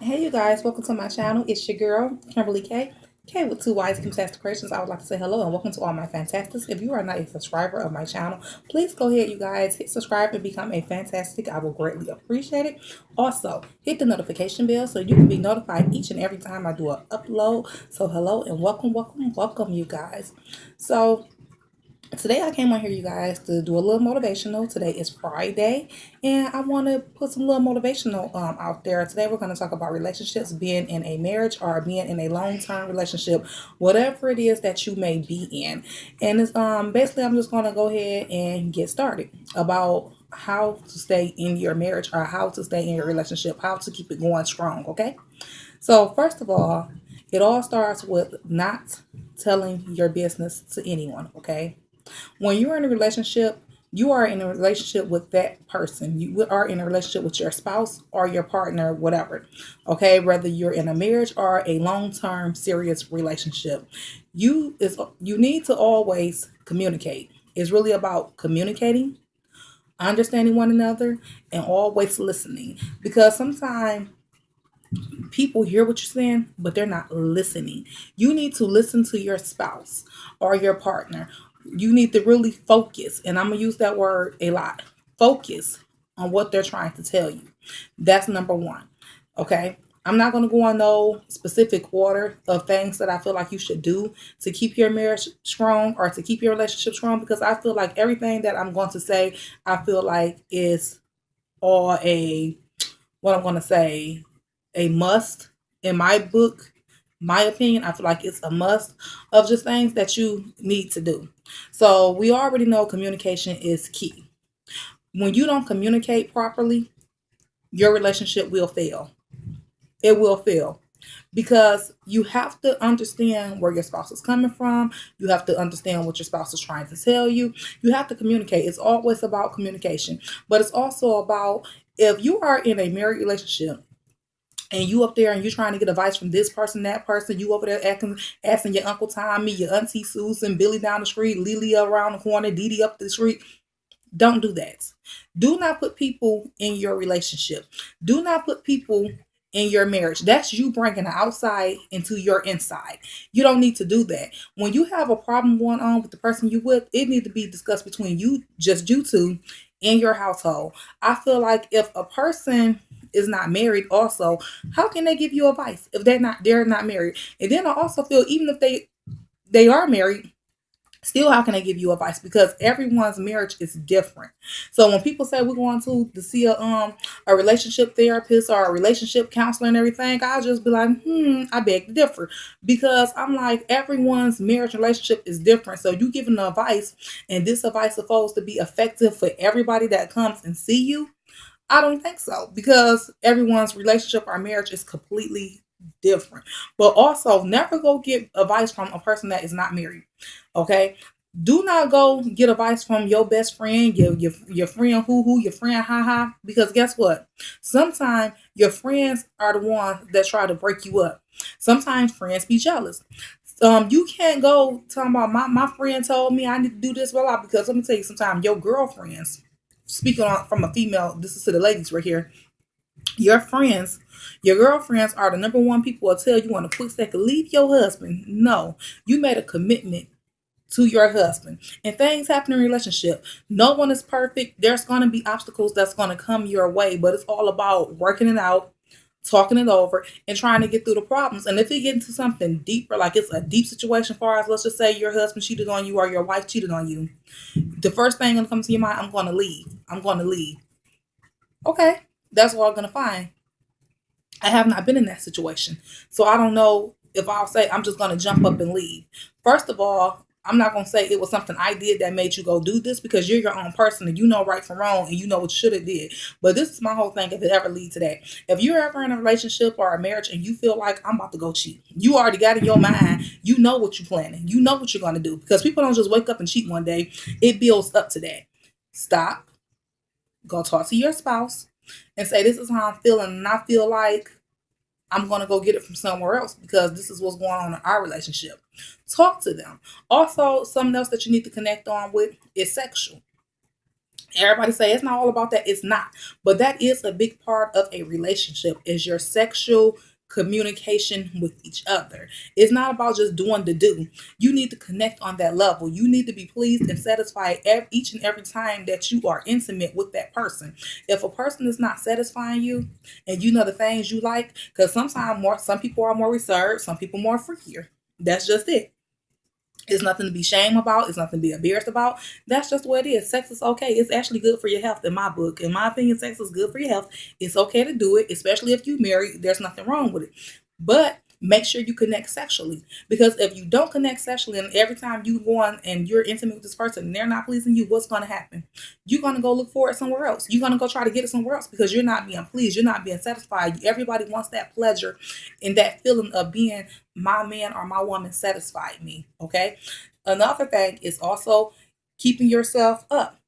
Hey you guys, welcome to my channel. It's your girl, Kimberly K. K with two Y's, Fantastic Creations. I would like to say hello and welcome to all my fantastics. If you are not a subscriber of my channel, please go ahead, you guys, hit subscribe and become a fantastic. I will greatly appreciate it. Also, hit the notification bell so you can be notified each and every time I do an upload. So hello and welcome, you guys. So today I came on here, you guys, to do a little motivational. Today is Friday, and I want to put some little motivational out there. Today we're going to talk about relationships, being in a marriage or being in a long-term relationship, whatever it is that you may be in. And it's basically I'm just going to go ahead and get started about how to stay in your marriage or how to stay in your relationship, how to keep it going strong, okay? So, first of all, it all starts with not telling your business to anyone, okay? When you're in a relationship, you are in a relationship with that person. You are in a relationship with your spouse or your partner, whatever. Okay, whether you're in a marriage or a long-term serious relationship. You need to always communicate. It's really about communicating, understanding one another, and always listening. Because sometimes people hear what you're saying, but they're not listening. You need to listen to your spouse or your partner. You need to really focus, and I'm gonna use that word a lot. Focus on what they're trying to tell you. That's number one. Okay. I'm not going to go on no specific order of things that I feel like you should do to keep your marriage strong or to keep your relationship strong, because I feel like everything that I'm going to say, I feel like is all what I'm going to say, a must in my book. My opinion, I feel like it's a must of just things that you need to do. So we already know communication is key. When you don't communicate properly, your relationship will fail. It will fail because you have to understand where your spouse is coming from. You have to understand what your spouse is trying to tell you. You have to communicate. It's always about communication, but it's also about, if you are in a married relationship and you up there and you're trying to get advice from this person, that person, you over there asking your Uncle Tommy, your Auntie Susan, Billy down the street, Lily around the corner, Dee Dee up the street. Don't do that. Do not put people in your relationship. Do not put people in your marriage. That's you bringing the outside into your inside. You don't need to do that. When you have a problem going on with the person you with, it needs to be discussed between you, just you two, in your household. I feel like if a person is not married also, how can they give you advice if they're not married? And then I also feel, even if they are married, still how can they give you advice, because everyone's marriage is different. So when people say we're going to see a relationship therapist or a relationship counselor and everything, I'll just be like, I beg to differ, because I'm like, everyone's marriage relationship is different. So you giving the advice, and this advice is supposed to be effective for everybody that comes and see you. I don't think so, because everyone's relationship or marriage is completely different. But also, never go get advice from a person that is not married. Okay, do not go get advice from your best friend, your friend who your friend ha ha, because guess what? Sometimes your friends are the ones that try to break you up. Sometimes friends be jealous. You can't go talking about my friend told me I need to do this, blah, because let me tell you, sometimes your girlfriends, speaking on from a female, this is to the ladies right here, your friends, your girlfriends are the number one people will tell you on a quick second, leave your husband. No, you made a commitment to your husband, and things happen in a relationship. No one is perfect. There's going to be obstacles that's going to come your way, but it's all about working it out, talking it over, and trying to get through the problems. And if you get into something deeper, like it's a deep situation, far as, let's just say your husband cheated on you or your wife cheated on you, the first thing gonna come to your mind, I'm going to leave. I'm going to leave. Okay, that's what I'm going to find. I have not been in that situation. So I don't know if I'll say I'm just going to jump up and leave. First of all, I'm not going to say it was something I did that made you go do this, because you're your own person and you know right from wrong and you know what you should have did. But this is my whole thing, if it ever leads to that. If you're ever in a relationship or a marriage and you feel like I'm about to go cheat, you already got in your mind, you know what you're planning. You know what you're going to do, because people don't just wake up and cheat one day. It builds up to that. Stop. Go talk to your spouse and say, this is how I'm feeling, and I feel like I'm going to go get it from somewhere else because this is what's going on in our relationship. Talk to them. Also, something else that you need to connect on with is sexual. Everybody say it's not all about that. It's not. But that is a big part of a relationship is your sexual communication with each other. It's not about just doing the do. You need to connect on that level. You need to be pleased and satisfied each and every time that you are intimate with that person. If a person is not satisfying you and you know the things you like, because sometimes more some people are more reserved, some people more freakier. That's just it. It's nothing to be ashamed about. It's nothing to be embarrassed about. That's just what it is. Sex is okay. It's actually good for your health in my book. In my opinion, sex is good for your health. It's okay to do it, especially if you married. There's nothing wrong with it. But make sure you connect sexually. Because if you don't connect sexually and every time you go on and you're intimate with this person and they're not pleasing you, what's gonna happen? You're gonna go look for it somewhere else. You're gonna go try to get it somewhere else because you're not being pleased. You're not being satisfied. Everybody wants that pleasure and that feeling of being my man or my woman satisfied me. Okay. Another thing is also keeping yourself up.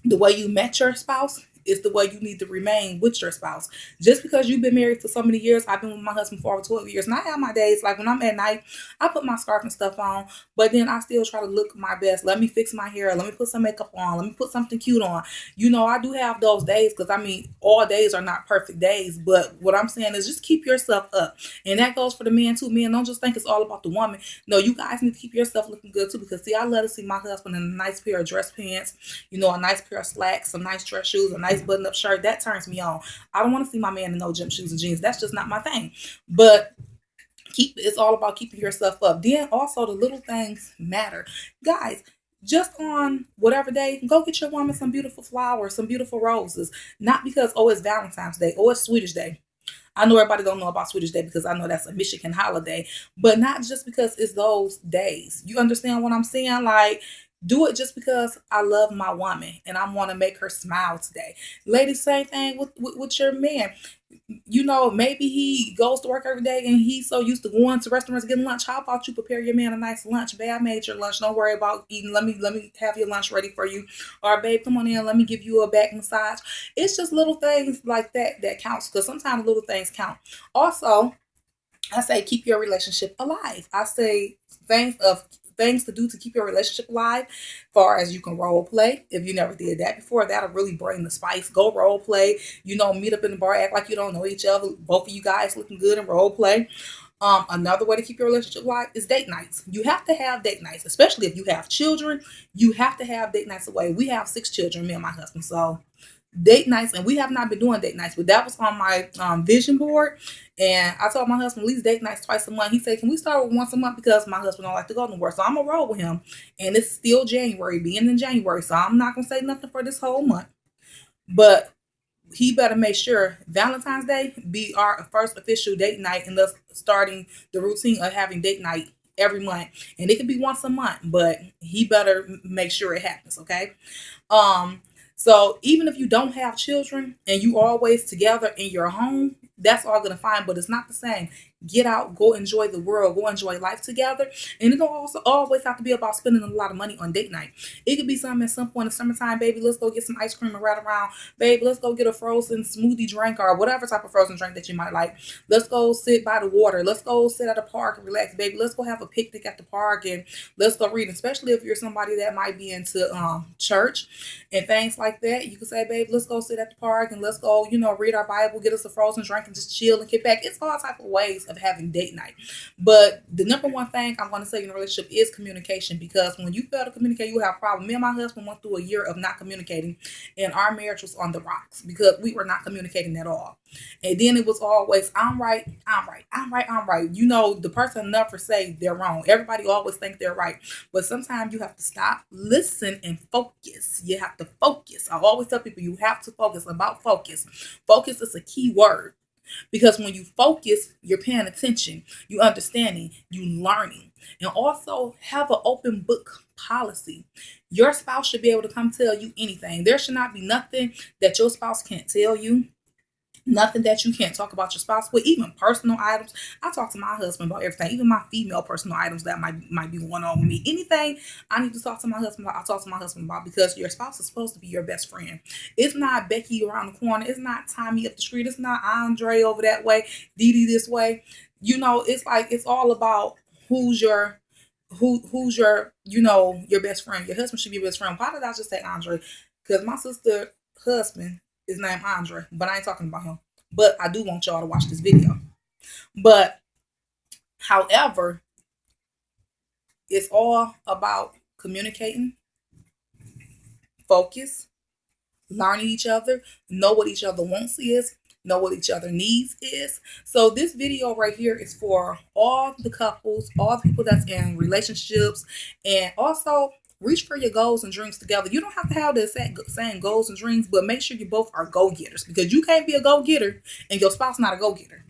The way you met your spouse is the way you need to remain with your spouse. Just because you've been married for so many years, I've been with my husband for over 12 years, and I have my days, like when I'm at night, I put my scarf and stuff on, but then I still try to look my best. Let me fix my hair. Let me put some makeup on. Let me put something cute on. I do have those days because, I mean, all days are not perfect days, but what I'm saying is just keep yourself up. And that goes for the men too. Men, don't just think it's all about the woman. No, you guys need to keep yourself looking good too because, see, I love to see my husband in a nice pair of dress pants, a nice pair of slacks, some nice dress shoes, a nice button up shirt. That turns me on. I don't want to see my man in no gym shoes and jeans. That's just not my thing. But it's all about keeping yourself up. Then also the little things matter. Guys, just on whatever day, go get your woman some beautiful flowers, some beautiful roses. Not because, oh, it's Valentine's Day, or it's Swedish Day. I know everybody don't know about Swedish Day because I know that's a Michigan holiday, but not just because it's those days. You understand what I'm saying? Like, do it just because I love my woman and I want to make her smile today. Ladies, same thing with your man. Maybe he goes to work every day and he's so used to going to restaurants getting lunch. How about you prepare your man a nice lunch? Babe, I made your lunch. Don't worry about eating. Let me have your lunch ready for you. Or babe, come on in. Let me give you a back massage. It's just little things like that counts because sometimes little things count. Also, I say keep your relationship alive. I say things to do to keep your relationship alive. Far as you can role play. If you never did that before, that'll really bring the spice. Go role play. Meet up in the bar, act like you don't know each other. Both of you guys looking good and role play. Another way to keep your relationship alive is date nights. You have to have date nights, especially if you have children. You have to have date nights away. We have 6 children, me and my husband. So date nights, and we have not been doing date nights, but that was on my vision board. And I told my husband at least date nights twice a month. He said, "Can we start with once a month because my husband don't like to go nowhere?" So I'm gonna roll with him, and it's still January, being in January, so I'm not gonna say nothing for this whole month. But he better make sure Valentine's Day be our first official date night, and thus starting the routine of having date night every month. And it can be once a month, but he better make sure it happens. Okay. Um, so even if you don't have children and you always together in your home, that's all gonna fine, but it's not the same. Get out, go enjoy the world, go enjoy life together. And it don't also always have to be about spending a lot of money on date night. It could be something at some point in the summertime, baby. Let's go get some ice cream and ride around. Babe, let's go get a frozen smoothie drink or whatever type of frozen drink that you might like. Let's go sit by the water. Let's go sit at a park and relax, baby. Let's go have a picnic at the park and let's go read. Especially if you're somebody that might be into church and things like that. You can say, babe, let's go sit at the park and let's go, read our Bible, get us a frozen drink and just chill and get back. It's all type of ways of having date night. But the number one thing I'm going to say in a relationship is communication, because when you fail to communicate, you have a problem. Me and my husband went through a year of not communicating, and our marriage was on the rocks because we were not communicating at all. And then it was always, I'm right, I'm right, I'm right, I'm right. The person never say they're wrong. Everybody always think they're right. But sometimes you have to stop, listen, and focus. You have to focus. I always tell people you have to focus. About focus. Focus is a key word. Because when you focus, you're paying attention, you understanding, you learning, and also have an open book policy. Your spouse should be able to come tell you anything. There should not be nothing that your spouse can't tell you. Nothing that you can't talk about your spouse with, even personal items. I talk to my husband about everything, even my female personal items that might be going on with me. Anything I need to talk to my husband about, I talk to my husband about, because your spouse is supposed to be your best friend. It's not Becky around the corner. It's not Tommy up the street. It's not Andre over that way, Dee Dee this way. It's like it's all about who's your who's your your best friend. Your husband should be your best friend. Why did I just say Andre? Because my sister husband is named Andre, but I ain't talking about him. But I do want y'all to watch this video. But however, it's all about communicating, focus, learning each other, know what each other wants is, know what each other needs is. So this video right here is for all the couples, all the people that's in relationships, and also reach for your goals and dreams together. You don't have to have the same goals and dreams, but make sure you both are go-getters, because you can't be a go-getter and your spouse not a go-getter.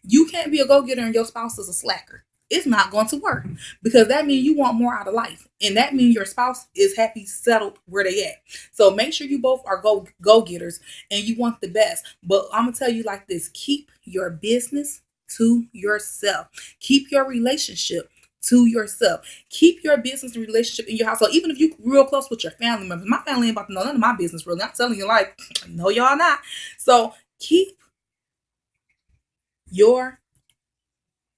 You can't be a go-getter and your spouse is a slacker. It's not going to work, because that means you want more out of life, and that means your spouse is happy settled where they at. So make sure you both are go-getters and you want the best. But I'm gonna tell you like this: keep your business to yourself. Keep your relationship to yourself. Keep your business and relationship in your house. So even if you real close with your family members, my family ain't about to know none of my business really. I'm telling you, like, no, y'all not. So keep your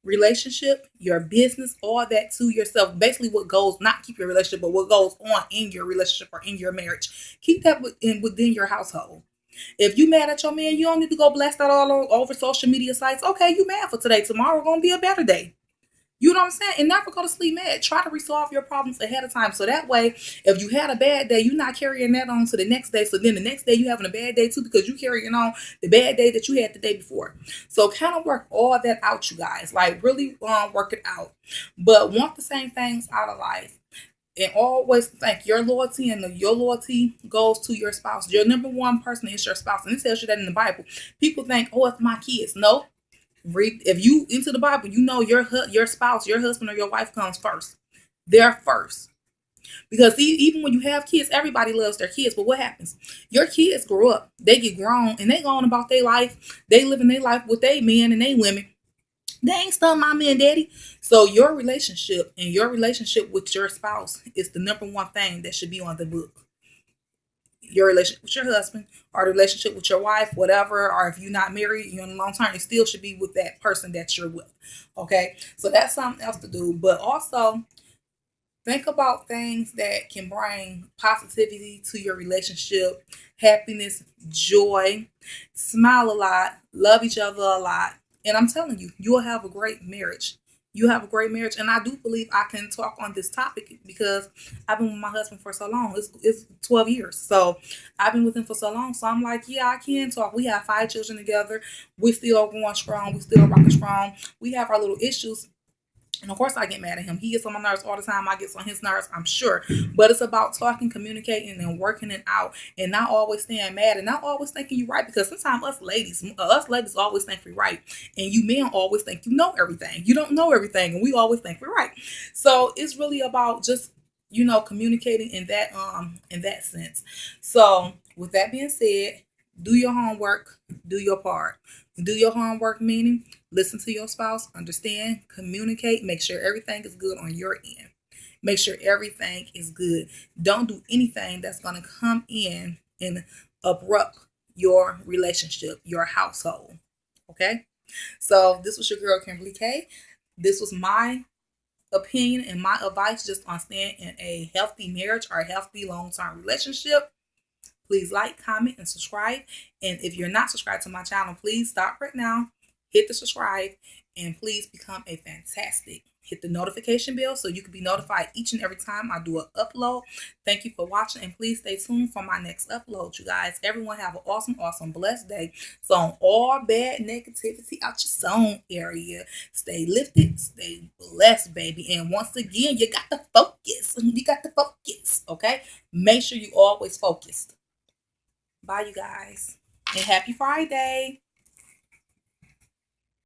relationship, your business, all that to yourself. Basically, what goes, not keep your relationship, but what goes on in your relationship or in your marriage. Keep that within your household. If you mad at your man, you don't need to go blast that all over social media sites. Okay, you mad for today. Tomorrow gonna be a better day. You know what I'm saying? And never go to sleep mad. Try to resolve your problems ahead of time. So that way, if you had a bad day, you're not carrying that on to the next day. So then the next day you having a bad day too, because you carrying on the bad day that you had the day before. So kind of work all that out, you guys. Like really work it out. But want the same things out of life. And always think your loyalty and your loyalty goes to your spouse. Your number one person is your spouse. And it tells you that in the Bible. People think, oh, it's my kids. No. Read, if you into the Bible, you know your spouse, your husband or your wife comes first. They're first. Because even when you have kids, everybody loves their kids. But what happens? Your kids grow up, they get grown, and they go on about their life. They living their life with their men and their women. They ain't stunned my man daddy. So your relationship and your relationship with your spouse is the number one thing that should be on the book. Your relationship with your husband or the relationship with your wife, whatever, or if you're not married, you're in a long term, it still should be with that person that you're with. Okay, so that's something else to do. But also think about things that can bring positivity to your relationship, happiness, joy, smile a lot, love each other a lot. And I'm telling you, you'll have a great marriage. You have a great marriage. And I do believe I can talk on this topic because I've been with my husband for so long. It's 12 years. So I've been with him for so long. So I'm like, yeah, I can talk. We have 5 children together. We're still going strong. We still rocking strong. We have our little issues. And of course, I get mad at him. He gets on my nerves all the time. I get on his nerves, I'm sure. But it's about talking, communicating, and working it out, and not always staying mad and not always thinking you're right. Because sometimes us ladies always think we're right, and you men always think you know everything. You don't know everything, and we always think we're right. So it's really about just communicating in that sense. So with that being said, do your homework, do your part. Do your homework, meaning listen to your spouse, understand, communicate, make sure everything is good on your end. Make sure everything is good. Don't do anything that's going to come in and abrupt your relationship, your household. Okay? So this was your girl, Kimberly K. This was my opinion and my advice just on staying in a healthy marriage or a healthy long-term relationship. Please like, comment, and subscribe. And if you're not subscribed to my channel, please stop right now, hit the subscribe, and please become a fantastic. Hit the notification bell so you can be notified each and every time I do an upload. Thank you for watching, and please stay tuned for my next upload, you guys. Everyone have an awesome, blessed day. So on all bad negativity out your zone area, stay lifted, stay blessed, baby. And once again, you got to focus. You got to focus, okay? Make sure you always focused. Bye, you guys, and happy Friday.